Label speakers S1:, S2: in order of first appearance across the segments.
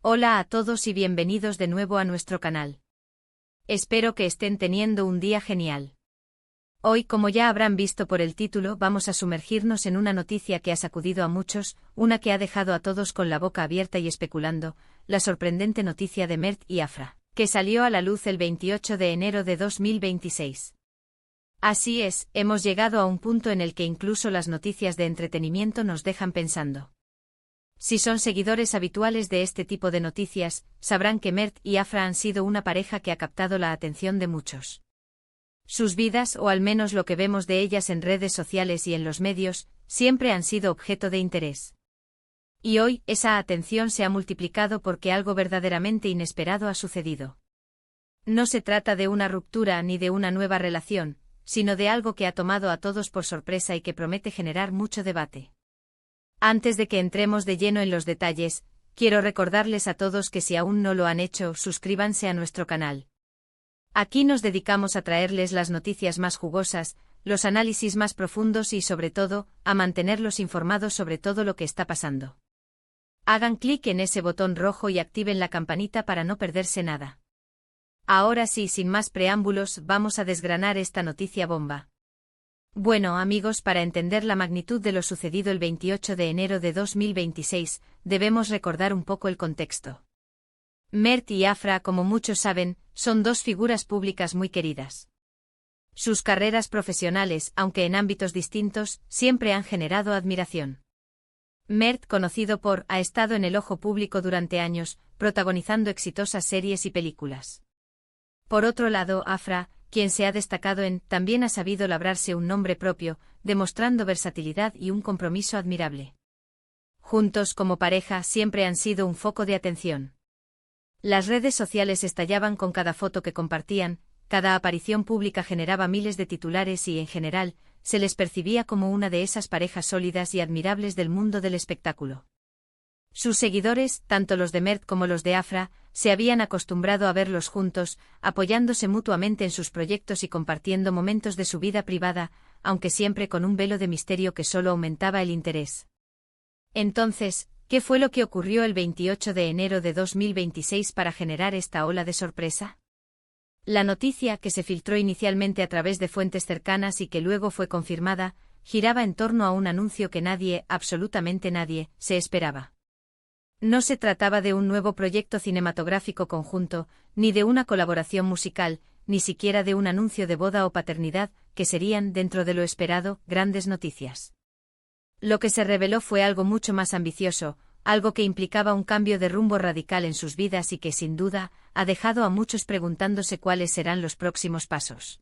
S1: Hola a todos y bienvenidos de nuevo a nuestro canal. Espero que estén teniendo un día genial. Hoy, como ya habrán visto por el título, vamos a sumergirnos en una noticia que ha sacudido a muchos, una que ha dejado a todos con la boca abierta y especulando, la sorprendente noticia de Mert y Afra, que salió a la luz el 28 de enero de 2026. Así es, hemos llegado a un punto en el que incluso las noticias de entretenimiento nos dejan pensando. Si son seguidores habituales de este tipo de noticias, sabrán que Mert y Afra han sido una pareja que ha captado la atención de muchos. Sus vidas, o al menos lo que vemos de ellas en redes sociales y en los medios, siempre han sido objeto de interés. Y hoy, esa atención se ha multiplicado porque algo verdaderamente inesperado ha sucedido. No se trata de una ruptura ni de una nueva relación, sino de algo que ha tomado a todos por sorpresa y que promete generar mucho debate. Antes de que entremos de lleno en los detalles, quiero recordarles a todos que si aún no lo han hecho, suscríbanse a nuestro canal. Aquí nos dedicamos a traerles las noticias más jugosas, los análisis más profundos y, sobre todo, a mantenerlos informados sobre todo lo que está pasando. Hagan clic en ese botón rojo y activen la campanita para no perderse nada. Ahora sí, sin más preámbulos, vamos a desgranar esta noticia bomba. Bueno, amigos, para entender la magnitud de lo sucedido el 28 de enero de 2026, debemos recordar un poco el contexto. Mert y Afra, como muchos saben, son dos figuras públicas muy queridas. Sus carreras profesionales, aunque en ámbitos distintos, siempre han generado admiración. Mert, conocido por, ha estado en el ojo público durante años, protagonizando exitosas series y películas. Por otro lado, Afra, quien se ha destacado también ha sabido labrarse un nombre propio, demostrando versatilidad y un compromiso admirable. Juntos como pareja siempre han sido un foco de atención. Las redes sociales estallaban con cada foto que compartían, cada aparición pública generaba miles de titulares y, en general, se les percibía como una de esas parejas sólidas y admirables del mundo del espectáculo. Sus seguidores, tanto los de Mert como los de Afra, se habían acostumbrado a verlos juntos, apoyándose mutuamente en sus proyectos y compartiendo momentos de su vida privada, aunque siempre con un velo de misterio que solo aumentaba el interés. Entonces, ¿qué fue lo que ocurrió el 28 de enero de 2026 para generar esta ola de sorpresa? La noticia, que se filtró inicialmente a través de fuentes cercanas y que luego fue confirmada, giraba en torno a un anuncio que nadie, absolutamente nadie, se esperaba. No se trataba de un nuevo proyecto cinematográfico conjunto, ni de una colaboración musical, ni siquiera de un anuncio de boda o paternidad, que serían, dentro de lo esperado, grandes noticias. Lo que se reveló fue algo mucho más ambicioso, algo que implicaba un cambio de rumbo radical en sus vidas y que, sin duda, ha dejado a muchos preguntándose cuáles serán los próximos pasos.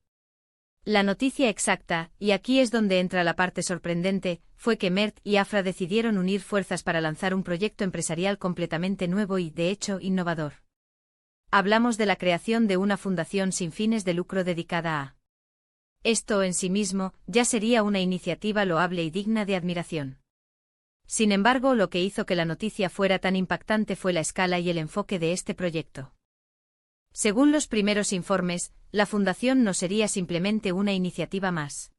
S1: La noticia exacta, y aquí es donde entra la parte sorprendente, fue que Mert y Afra decidieron unir fuerzas para lanzar un proyecto empresarial completamente nuevo y, de hecho, innovador. Hablamos de la creación de una fundación sin fines de lucro dedicada a. Esto en sí mismo ya sería una iniciativa loable y digna de admiración. Sin embargo, lo que hizo que la noticia fuera tan impactante fue la escala y el enfoque de este proyecto. Según los primeros informes, la fundación no sería simplemente una iniciativa más.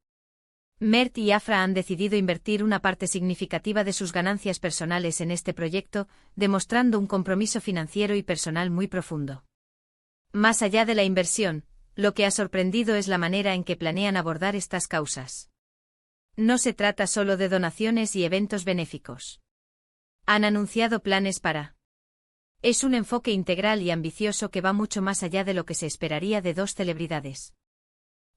S1: Mert y Afra han decidido invertir una parte significativa de sus ganancias personales en este proyecto, demostrando un compromiso financiero y personal muy profundo. Más allá de la inversión, lo que ha sorprendido es la manera en que planean abordar estas causas. No se trata solo de donaciones y eventos benéficos. Han anunciado planes para. Es un enfoque integral y ambicioso que va mucho más allá de lo que se esperaría de dos celebridades.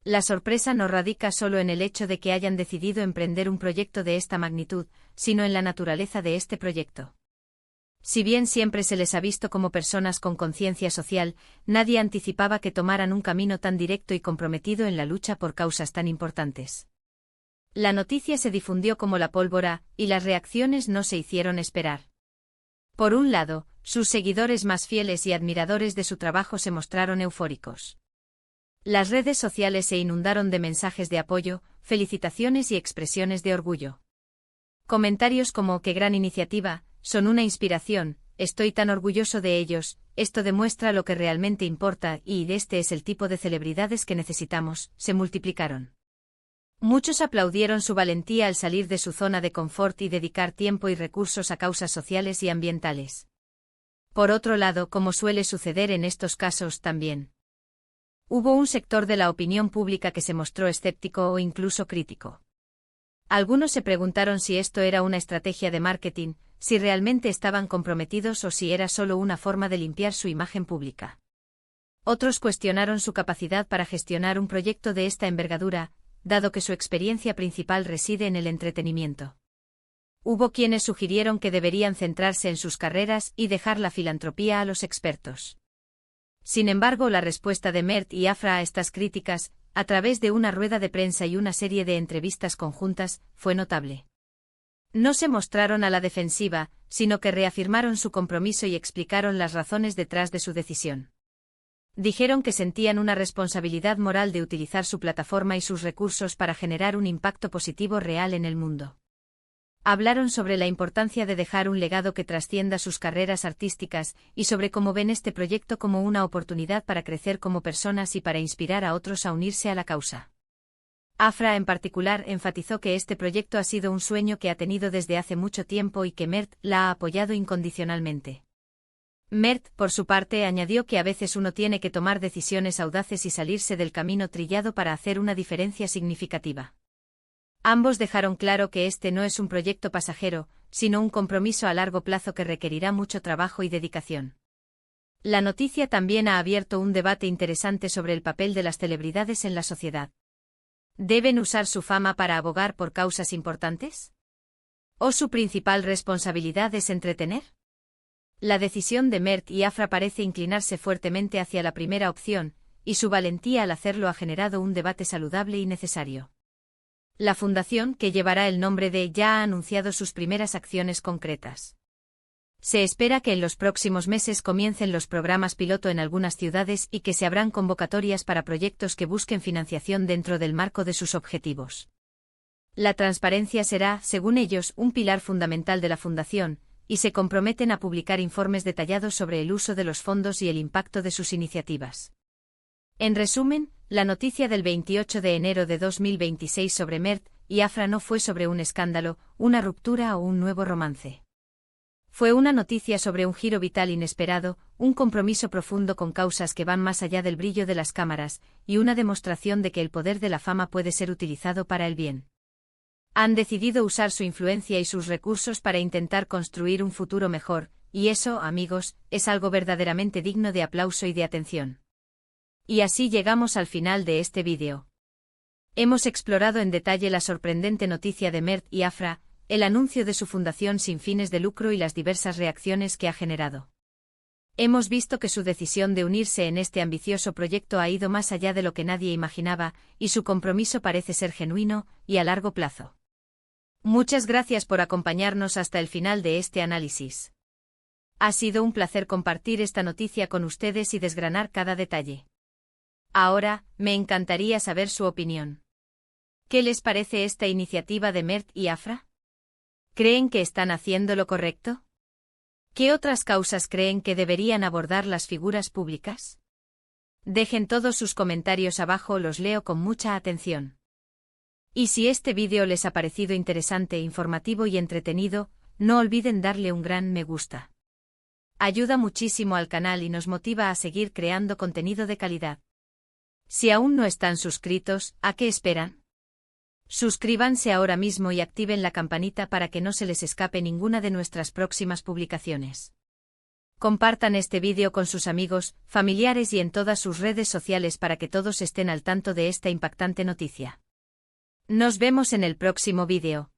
S1: La sorpresa no radica solo en el hecho de que hayan decidido emprender un proyecto de esta magnitud, sino en la naturaleza de este proyecto. Si bien siempre se les ha visto como personas con conciencia social, nadie anticipaba que tomaran un camino tan directo y comprometido en la lucha por causas tan importantes. La noticia se difundió como la pólvora, y las reacciones no se hicieron esperar. Por un lado, sus seguidores más fieles y admiradores de su trabajo se mostraron eufóricos. Las redes sociales se inundaron de mensajes de apoyo, felicitaciones y expresiones de orgullo. Comentarios como «qué gran iniciativa», «son una inspiración», «estoy tan orgulloso de ellos», «esto demuestra lo que realmente importa» y «este es el tipo de celebridades que necesitamos», se multiplicaron. Muchos aplaudieron su valentía al salir de su zona de confort y dedicar tiempo y recursos a causas sociales y ambientales. Por otro lado, como suele suceder en estos casos también, hubo un sector de la opinión pública que se mostró escéptico o incluso crítico. Algunos se preguntaron si esto era una estrategia de marketing, si realmente estaban comprometidos o si era solo una forma de limpiar su imagen pública. Otros cuestionaron su capacidad para gestionar un proyecto de esta envergadura, dado que su experiencia principal reside en el entretenimiento. Hubo quienes sugirieron que deberían centrarse en sus carreras y dejar la filantropía a los expertos. Sin embargo, la respuesta de Mert y Afra a estas críticas, a través de una rueda de prensa y una serie de entrevistas conjuntas, fue notable. No se mostraron a la defensiva, sino que reafirmaron su compromiso y explicaron las razones detrás de su decisión. Dijeron que sentían una responsabilidad moral de utilizar su plataforma y sus recursos para generar un impacto positivo real en el mundo. Hablaron sobre la importancia de dejar un legado que trascienda sus carreras artísticas y sobre cómo ven este proyecto como una oportunidad para crecer como personas y para inspirar a otros a unirse a la causa. Afra en particular enfatizó que este proyecto ha sido un sueño que ha tenido desde hace mucho tiempo y que Mert la ha apoyado incondicionalmente. Mert, por su parte, añadió que a veces uno tiene que tomar decisiones audaces y salirse del camino trillado para hacer una diferencia significativa. Ambos dejaron claro que este no es un proyecto pasajero, sino un compromiso a largo plazo que requerirá mucho trabajo y dedicación. La noticia también ha abierto un debate interesante sobre el papel de las celebridades en la sociedad. ¿Deben usar su fama para abogar por causas importantes? ¿O su principal responsabilidad es entretener? La decisión de Mert y Afra parece inclinarse fuertemente hacia la primera opción, y su valentía al hacerlo ha generado un debate saludable y necesario. La fundación, que llevará el nombre de, ya ha anunciado sus primeras acciones concretas. Se espera que en los próximos meses comiencen los programas piloto en algunas ciudades y que se abran convocatorias para proyectos que busquen financiación dentro del marco de sus objetivos. La transparencia será, según ellos, un pilar fundamental de la fundación, y se comprometen a publicar informes detallados sobre el uso de los fondos y el impacto de sus iniciativas. En resumen, la noticia del 28 de enero de 2026 sobre Mert y Afra no fue sobre un escándalo, una ruptura o un nuevo romance. Fue una noticia sobre un giro vital inesperado, un compromiso profundo con causas que van más allá del brillo de las cámaras, y una demostración de que el poder de la fama puede ser utilizado para el bien. Han decidido usar su influencia y sus recursos para intentar construir un futuro mejor, y eso, amigos, es algo verdaderamente digno de aplauso y de atención. Y así llegamos al final de este vídeo. Hemos explorado en detalle la sorprendente noticia de Mert y Afra, el anuncio de su fundación sin fines de lucro y las diversas reacciones que ha generado. Hemos visto que su decisión de unirse en este ambicioso proyecto ha ido más allá de lo que nadie imaginaba, y su compromiso parece ser genuino y a largo plazo. Muchas gracias por acompañarnos hasta el final de este análisis. Ha sido un placer compartir esta noticia con ustedes y desgranar cada detalle. Ahora, me encantaría saber su opinión. ¿Qué les parece esta iniciativa de Mert y Afra? ¿Creen que están haciendo lo correcto? ¿Qué otras causas creen que deberían abordar las figuras públicas? Dejen todos sus comentarios abajo, los leo con mucha atención. Y si este vídeo les ha parecido interesante, informativo y entretenido, no olviden darle un gran me gusta. Ayuda muchísimo al canal y nos motiva a seguir creando contenido de calidad. Si aún no están suscritos, ¿a qué esperan? Suscríbanse ahora mismo y activen la campanita para que no se les escape ninguna de nuestras próximas publicaciones. Compartan este vídeo con sus amigos, familiares y en todas sus redes sociales para que todos estén al tanto de esta impactante noticia. Nos vemos en el próximo vídeo.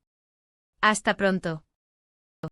S1: Hasta pronto.